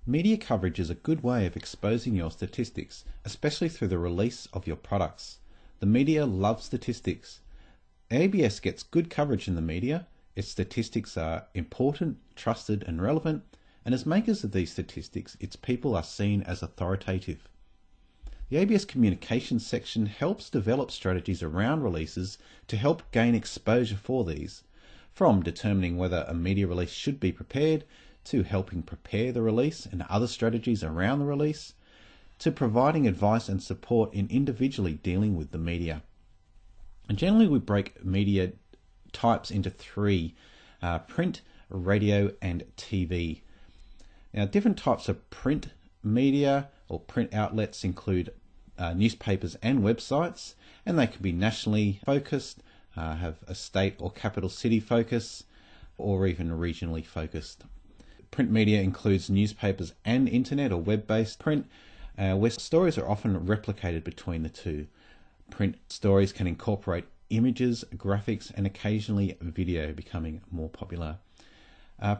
Media coverage is a good way of exposing your statistics, especially through the release of your products. The media loves statistics. ABS gets good coverage in the media. Its statistics are important, trusted and relevant, and as makers of these statistics, its people are seen as authoritative. The ABS communications section helps develop strategies around releases to help gain exposure for these, from determining whether a media release should be prepared, to helping prepare the release and other strategies around the release, to providing advice and support in individually dealing with the media. And generally we break media types into three: print, radio and TV. Now different types of print media or print outlets include newspapers and websites, and they can be nationally focused, have a state or capital city focus, or even regionally focused. Print media includes newspapers and internet or web-based print, where stories are often replicated between the two. Print stories can incorporate images, graphics, and occasionally video, becoming more popular.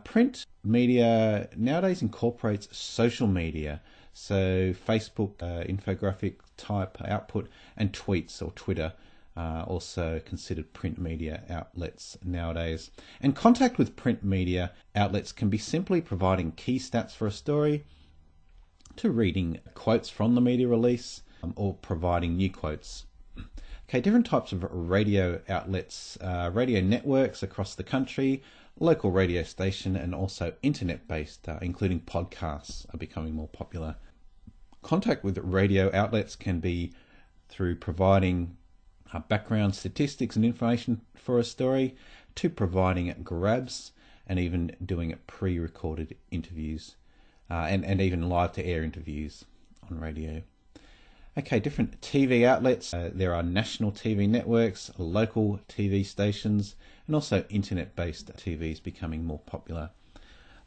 Print media nowadays incorporates social media, so Facebook, infographic type output, and tweets or Twitter also considered print media outlets nowadays. And contact with print media outlets can be simply providing key stats for a story, to reading quotes from the media release, or providing new quotes. Okay, different types of radio outlets, radio networks across the country, local radio station, and also internet-based, including podcasts, are becoming more popular. Contact with radio outlets can be through providing background statistics and information for a story, to providing grabs, and even doing pre-recorded interviews, and even live-to-air interviews on radio. Okay, different TV outlets. There are national TV networks, local TV stations, and also internet-based TVs becoming more popular.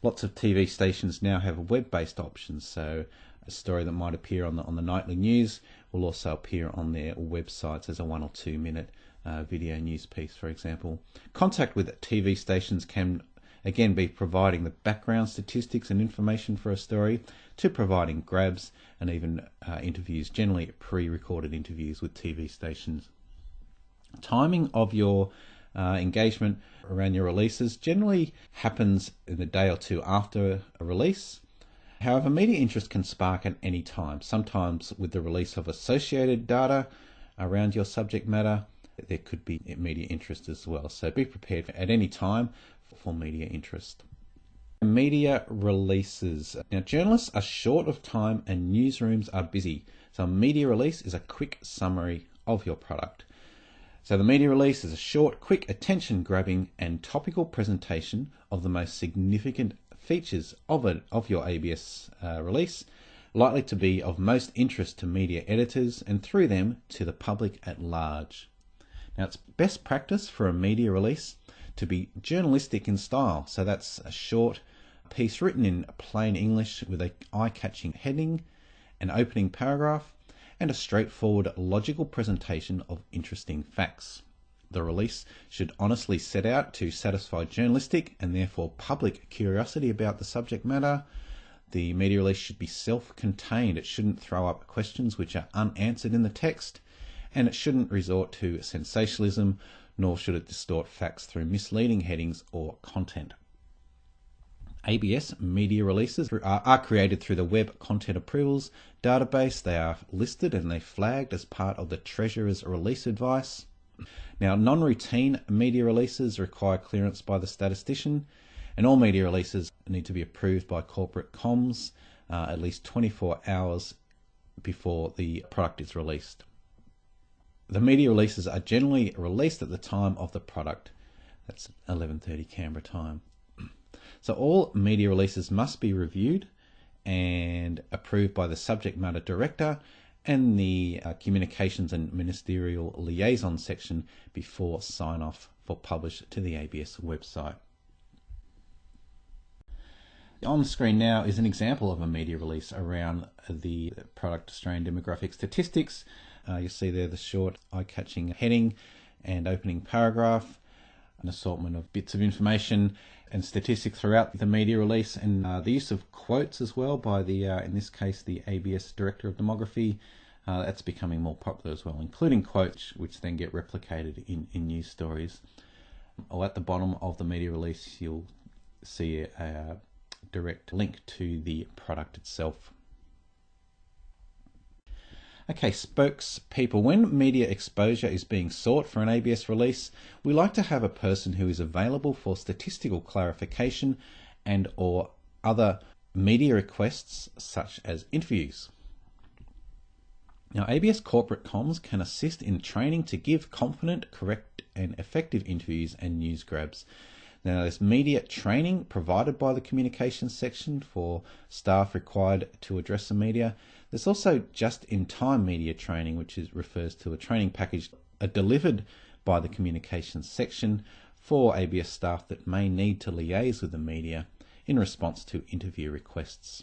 Lots of TV stations now have web-based options, so a story that might appear on the nightly news will also appear on their websites as a 1 or 2 minute video news piece, for example. Contact with TV stations can again be providing the background statistics and information for a story, to providing grabs and even interviews, generally pre-recorded interviews with TV stations. Timing of your engagement around your releases generally happens in the day or two after a release. However, media interest can spark at any time, sometimes with the release of associated data around your subject matter. There could be media interest as well, so be prepared at any time for media interest. Media releases. Now, journalists are short of time and newsrooms are busy, so a media release is a quick summary of your product. So the media release is a short, quick, attention-grabbing and topical presentation of the most significant features of your ABS release, likely to be of most interest to media editors and through them to the public at large. Now, it's best practice for a media release to be journalistic in style, so that's a short piece written in plain English with an eye-catching heading, an opening paragraph, and a straightforward, logical presentation of interesting facts. The release should honestly set out to satisfy journalistic and therefore public curiosity about the subject matter. The media release should be self-contained. It shouldn't throw up questions which are unanswered in the text, and it shouldn't resort to sensationalism, nor should it distort facts through misleading headings or content. ABS media releases are created through the Web Content Approvals database. They are listed and they're flagged as part of the Treasurer's release advice. Now, non-routine media releases require clearance by the statistician, and all media releases need to be approved by corporate comms at least 24 hours before the product is released. The media releases are generally released at the time of the product. That's 11:30 Canberra time. So all media releases must be reviewed and approved by the subject matter director and the communications and ministerial liaison section before sign off for publish to the ABS website. On the screen now is an example of a media release around the product Australian demographic statistics. You see there the short eye-catching heading and opening paragraph. an assortment of bits of information and statistics throughout the media release, and the use of quotes as well by the, in this case, the ABS Director of Demography. That's becoming more popular as well, including quotes which then get replicated in news stories. Or at the bottom of the media release, you'll see a direct link to the product itself. Okay, spokespeople. When media exposure is being sought for an ABS release, we like to have a person who is available for statistical clarification and or other media requests such as interviews. Now, ABS Corporate Comms can assist in training to give confident, correct and effective interviews and news grabs. Now, there's media training provided by the communications section for staff required to address the media. There's also just-in-time media training, which refers to a training package delivered by the communications section for ABS staff that may need to liaise with the media in response to interview requests.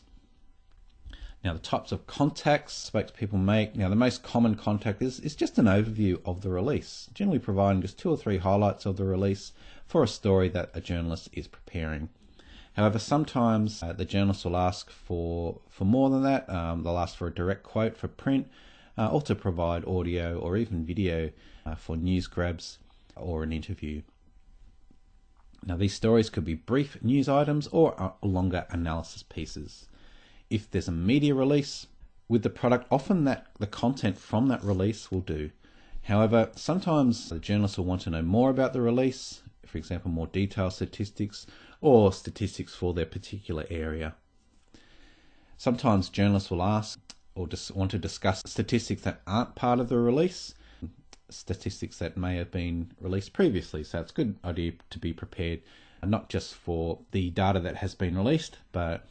Now, the types of contacts spokespeople make. Now, the most common contact is just an overview of the release, generally providing just 2 or 3 highlights of the release for a story that a journalist is preparing. However, sometimes the journalist will ask for more than that. They'll ask for a direct quote for print, or to provide audio or even video for news grabs or an interview. Now, these stories could be brief news items or longer analysis pieces. If there's a media release with the product, often the content from that release will do. However, sometimes the journalists will want to know more about the release, for example, more detailed statistics or statistics for their particular area. Sometimes journalists will ask or just want to discuss statistics that aren't part of the release, statistics that may have been released previously. So it's a good idea to be prepared, not just for the data that has been released, but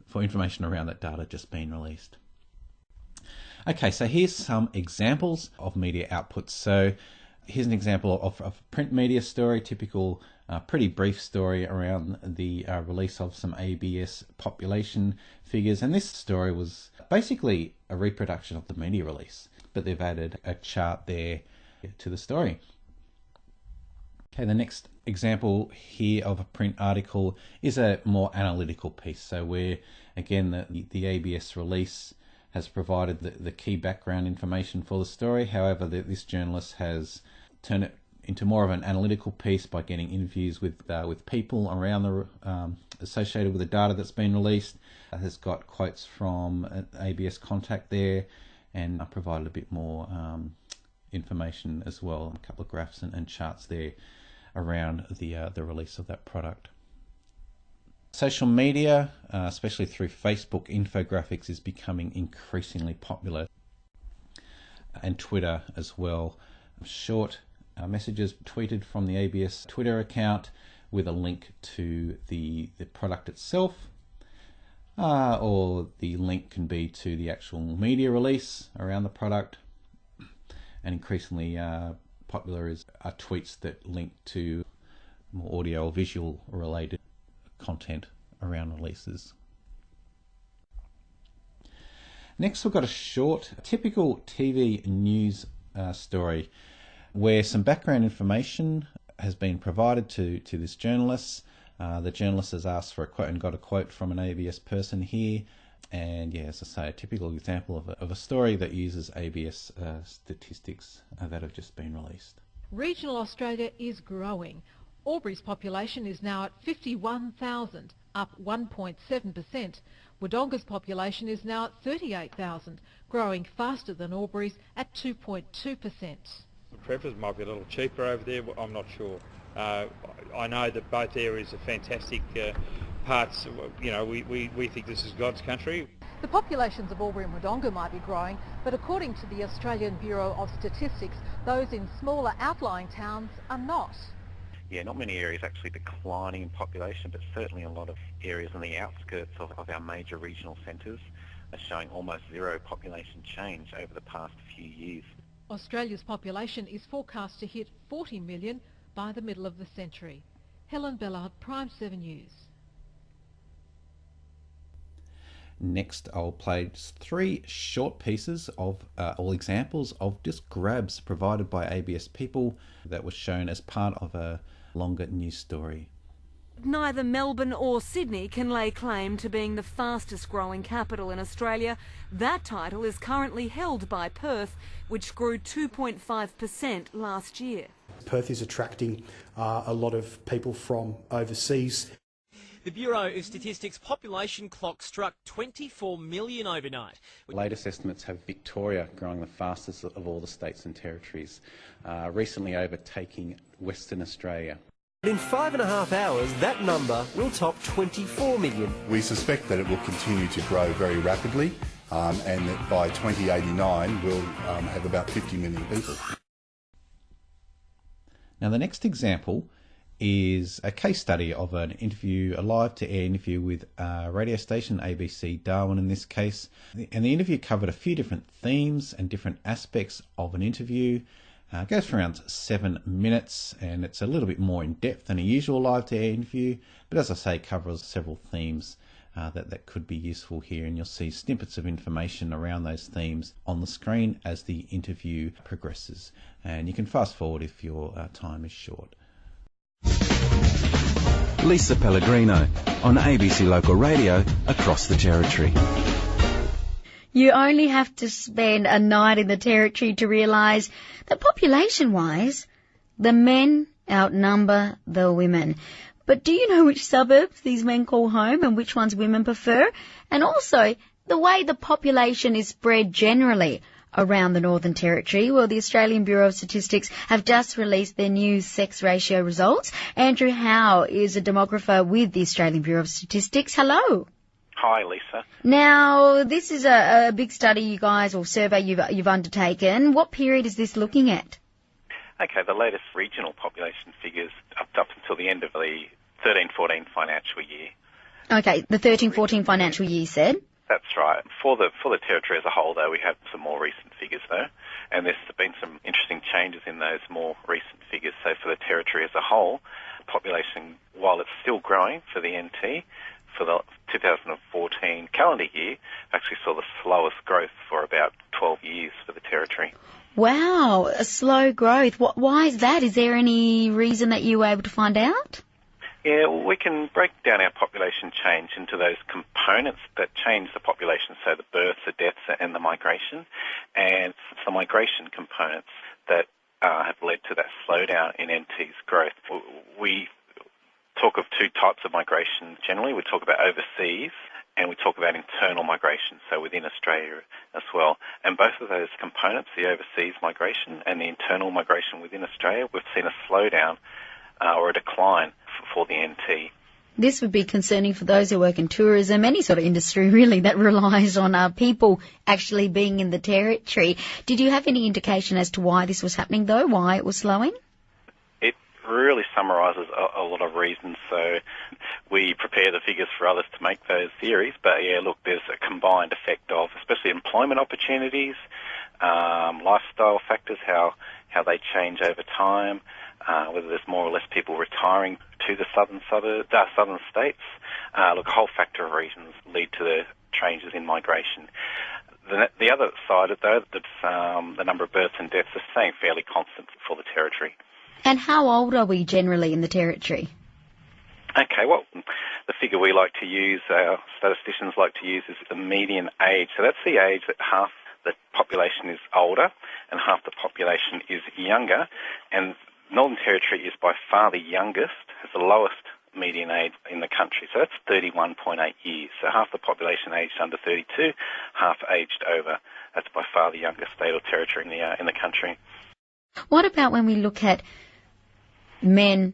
for information around that data just being released. Okay, so here's some examples of media outputs. So here's an example of a print media story, typical pretty brief story around the release of some ABS population figures. And this story was basically a reproduction of the media release, but they've added a chart there to the story. Okay, the next example here of a print article is a more analytical piece. So where, again, the ABS release has provided the key background information for the story. However, this journalist has turned it into more of an analytical piece by getting interviews with people around associated with the data that's been released. Has got quotes from an ABS contact there, and provided a bit more information as well, a couple of graphs and charts there around the release of that product. Social media, especially through Facebook, infographics is becoming increasingly popular, and Twitter as well. Short messages tweeted from the ABS Twitter account with a link to the product itself, or the link can be to the actual media release around the product. And increasingly popular are tweets that link to more audio or visual related content around releases. Next, we've got a short, typical TV news story where some background information has been provided to this journalist. The journalist has asked for a quote and got a quote from an ABS person here. And yeah, as I say, a typical example of a story that uses ABS statistics that have just been released. Regional Australia is growing. Albury's population is now at 51,000, up 1.7%. Wodonga's population is now at 38,000, growing faster than Albury's at 2.2%. Preference might be a little cheaper over there, I'm not sure. I know that both areas are fantastic parts. You know, we think this is God's country. The populations of Albury and Wodonga might be growing, but according to the Australian Bureau of Statistics, those in smaller outlying towns are not. Yeah, not many areas actually declining in population, but certainly a lot of areas on the outskirts of our major regional centres are showing almost zero population change over the past few years. Australia's population is forecast to hit 40 million by the middle of the century. Helen Bellard, Prime 7 News. Next, I'll play 3 short pieces of all examples of just grabs provided by ABS people that was shown as part of a longer news story. Neither Melbourne or Sydney can lay claim to being the fastest growing capital in Australia. That title is currently held by Perth, which grew 2.5% last year. Perth is attracting a lot of people from overseas. The Bureau of Statistics population clock struck 24 million overnight. Latest estimates have Victoria growing the fastest of all the states and territories, recently overtaking Western Australia. In 5.5 hours, that number will top 24 million. We suspect that it will continue to grow very rapidly and that by 2089 we'll have about 50 million people. Now the next example is a case study of an interview, a live-to-air interview with a radio station, ABC Darwin in this case. And the interview covered a few different themes and different aspects of an interview. It goes for around 7 minutes, and it's a little bit more in depth than a usual live-to-air interview, but as I say, it covers several themes that could be useful here, and you'll see snippets of information around those themes on the screen as the interview progresses. And you can fast forward if your time is short. Lisa Pellegrino on ABC Local Radio across the Territory. You only have to spend a night in the Territory to realise that population-wise, the men outnumber the women. But do you know which suburbs these men call home and which ones women prefer? And also, the way the population is spread generally around the Northern Territory. Well, the Australian Bureau of Statistics have just released their new sex ratio results. Andrew Howe is a demographer with the Australian Bureau of Statistics. Hello. Hi, Lisa. Now, this is a big study you guys, or survey you've undertaken. What period is this looking at? Okay, the latest regional population figures up until the end of the 13-14 financial year. Okay, the 13-14 financial year, you said? That's right. For the Territory as a whole, though, we have some more recent figures, though, and there's been some interesting changes in those more recent figures. So for the Territory as a whole, population, while it's still growing for the NT, for the 2014 calendar year, actually saw the slowest growth for about 12 years for the Territory. Wow, a slow growth. Why is that? Is there any reason that you were able to find out? Yeah, well, we can break down our population change into those components that change the population, so the births, the deaths and the migration. And it's the migration components that have led to that slowdown in NT's growth. We talk of two types of migration generally. We talk about overseas and we talk about internal migration, so within Australia as well. And both of those components, the overseas migration and the internal migration within Australia, we've seen a slowdown or a decline for the NT. This would be concerning for those who work in tourism, any sort of industry really that relies on people actually being in the Territory. Did you have any indication as to why this was happening though, why it was slowing? It really summarises a lot of reasons. So we prepare the figures for others to make those theories, but yeah, look, there's a combined effect of especially employment opportunities, lifestyle factors, how they change over time, whether there's more or less people retiring to the southern states. Look, a whole factor of reasons lead to the changes in migration. The other side of though, the number of births and deaths is staying fairly constant for the Territory. And how old are we generally in the Territory? Okay, well, the figure we like to use, our statisticians like to use, is the median age. So that's the age that half the population is older and half the population is younger. And Northern Territory is by far the youngest, has the lowest median age in the country. So that's 31.8 years. So half the population aged under 32, half aged over. That's by far the youngest state or territory in the country. What about when we look at men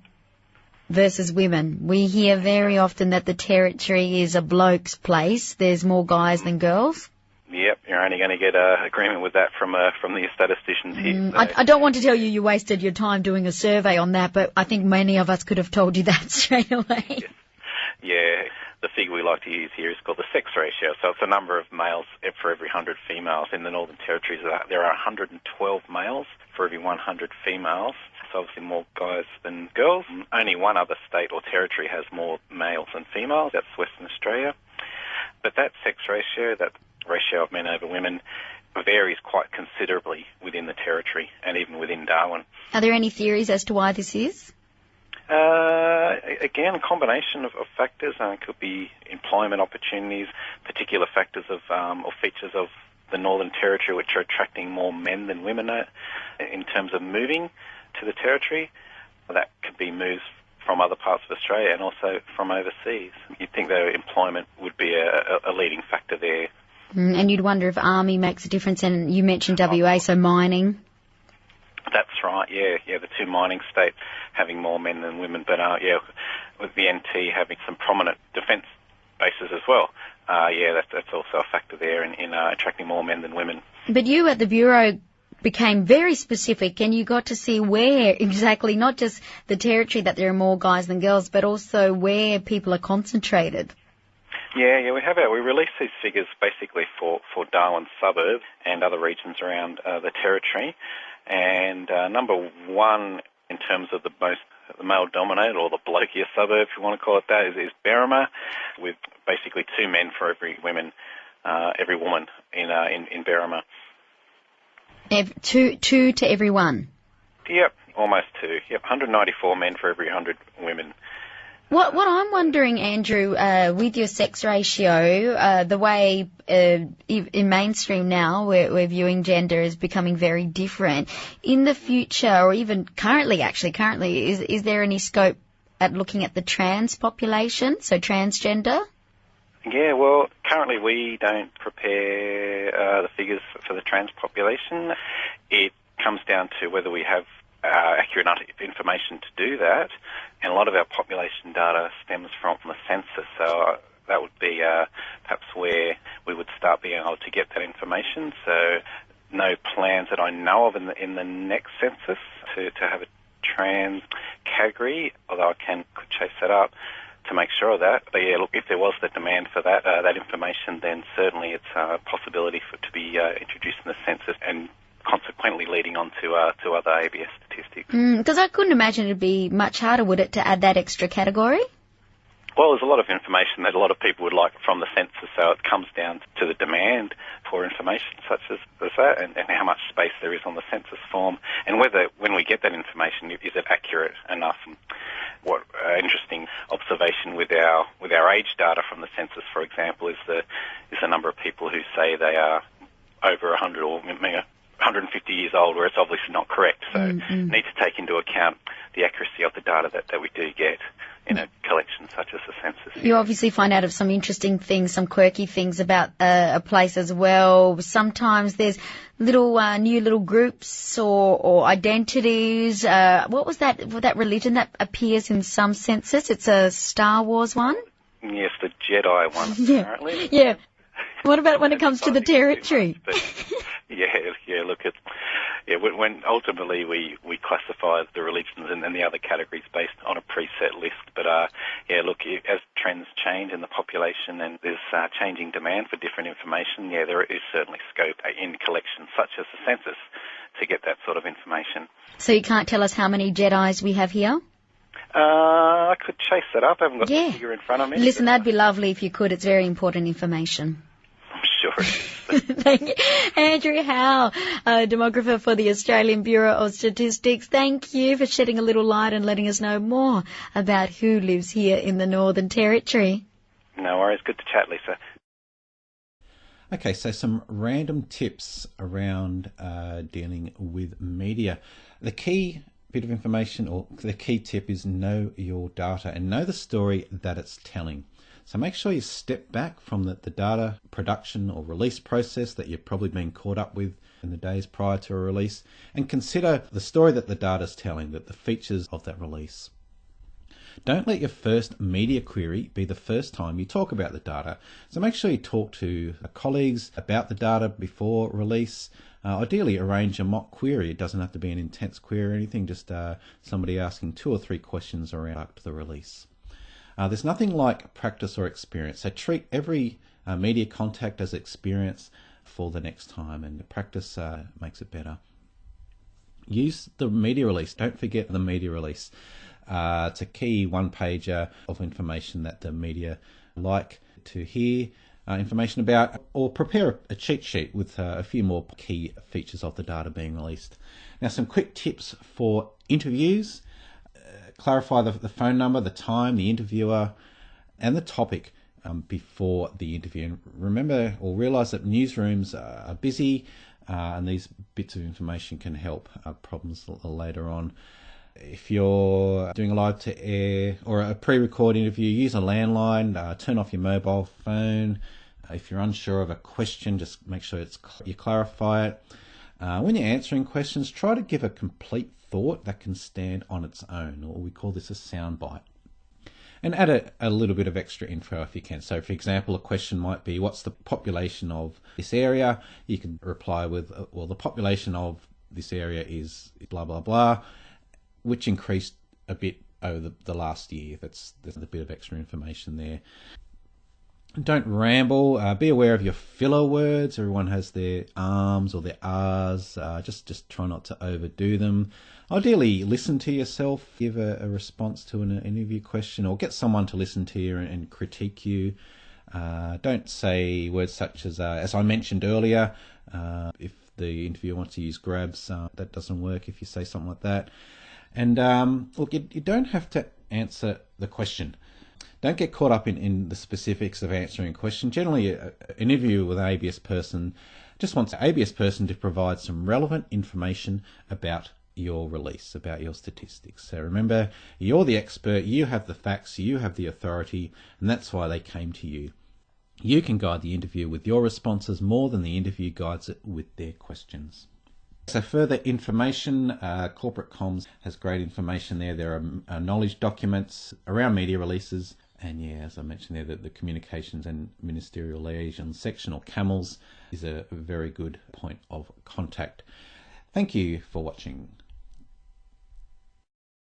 versus women? We hear very often that the Territory is a bloke's place. There's more guys than girls. Yep, you're only going to get agreement with that from the statisticians here. So. I don't want to tell you wasted your time doing a survey on that, but I think many of us could have told you that straight away. Yes. Yeah, the figure we like to use here is called the sex ratio. So it's the number of males for every 100 females. In the Northern Territory, there are 112 males for every 100 females. So obviously more guys than girls. Only one other state or territory has more males than females. That's Western Australia. But that sex ratio, that ratio of men over women, varies quite considerably within the Territory and even within Darwin. Are there any theories as to why this is? Again, a combination of factors. It could be employment opportunities, particular factors of or features of the Northern Territory which are attracting more men than women in terms of moving to the Territory. That could be moves from other parts of Australia and also from overseas. You'd think that employment would be a leading factor there. And you'd wonder if Army makes a difference, and you mentioned WA, so mining. That's right, yeah, the two mining states having more men than women, but with the NT having some prominent defence bases as well, that's also a factor there in attracting more men than women. But you at the Bureau became very specific, and you got to see where exactly, not just the Territory that there are more guys than girls, but also where people are concentrated. Yeah, we release these figures basically for Darwin suburb and other regions around the Territory. And number one in terms of the male-dominated or the blokier suburb, if you want to call it that, is Berrima, with basically 2 men for every woman in Berrima. Two to every one? Yep, almost 2. Yep, 194 men for every 100 women. What I'm wondering, Andrew, with your sex ratio, the way in mainstream now we're viewing gender as becoming very different. In the future, or even currently, is there any scope at looking at the trans population, so transgender? Yeah, well, currently we don't prepare the figures for the trans population. It comes down to whether we have accurate enough information to do that, and a lot of our population data stems from the census, so that would be perhaps where we would start being able to get that information. So no plans that I know of in the next census to have a trans category, although I could chase that up to make sure of that. But yeah, look, if there was the demand for that information, then certainly it's a possibility for it to be introduced in the census, and consequently leading on to other ABS statistics. Because I couldn't imagine it'd be much harder, would it, to add that extra category? Well, there's a lot of information that a lot of people would like from the census, so it comes down to the demand for information such as that, and how much space there is on the census form, and whether, when we get that information, is it accurate enough. What interesting observation with our age data from the census, for example, is the number of people who say they are over 100 or 150 years old, where it's obviously not correct. So need to take into account the accuracy of the data that we do get in a collection such as the census. You obviously find out of some interesting things, some quirky things about a place as well. Sometimes there's new little groups or identities. What was that religion that appears in some census? It's a Star Wars one? Yes, the Jedi one, apparently. Yeah. What about when it comes to the Territory? When ultimately we classify the religions and the other categories based on a preset list. But as trends change in the population and there's changing demand for different information, there is certainly scope in collections such as the census to get that sort of information. So you can't tell us how many Jedis we have here? I could chase that up. I haven't got the figure in front of me. Listen, that'd be lovely if you could. It's very important information. I'm sure. Thank you. Andrew Howe, demographer for the Australian Bureau of Statistics. Thank you for shedding a little light and letting us know more about who lives here in the Northern Territory. No worries. Good to chat, Lisa. Okay, so some random tips around dealing with media. The key bit of information, or the key tip, is know your data and know the story that it's telling. So make sure you step back from the data production or release process that you've probably been caught up with in the days prior to a release, and consider the story that the data's telling, that the features of that release. Don't let your first media query be the first time you talk about the data. So make sure you talk to colleagues about the data before release. Ideally arrange a mock query. It doesn't have to be an intense query or anything, just somebody asking 2 or 3 questions around the release. There's nothing like practice or experience, so treat every media contact as experience for the next time, and the practice makes it better. Use the media release. Don't forget the media release. It's a key one-pager of information that the media like to hear information about, or prepare a cheat sheet with a few more key features of the data being released. Now, some quick tips for interviews. clarify the phone number, the time, the interviewer, and the topic before the interview. And remember or realise that newsrooms are busy, and these bits of information can help problems later on. If you're doing a live to air or a pre-record interview, use a landline, turn off your mobile phone. If you're unsure of a question, just make sure you clarify it. When you're answering questions, try to give a complete thought that can stand on its own, or we call this a soundbite. And add a little bit of extra info if you can. So, for example, a question might be, what's the population of this area? You can reply with, well, the population of this area is blah, blah, blah, which increased a bit over the last year. There's a bit of extra information there. Don't ramble. Be aware of your filler words. Everyone has their arms or their R's. Just try not to overdo them. Ideally, listen to yourself. Give a response to an interview question, or get someone to listen to you and critique you. Don't say words such as I mentioned earlier. If the interviewer wants to use grabs, that doesn't work if you say something like that. And look, you don't have to answer the question. Don't get caught up in the specifics of answering a question. Generally, an interview with an ABS person just wants an ABS person to provide some relevant information about your release, about your statistics. So remember, you're the expert, you have the facts, you have the authority, and that's why they came to you. You can guide the interview with your responses more than the interview guides it with their questions. So further information, Corporate Comms has great information there. There are knowledge documents around media releases. And yeah, as I mentioned there, the Communications and Ministerial Liaison section, or CAMLS, is a very good point of contact. Thank you for watching.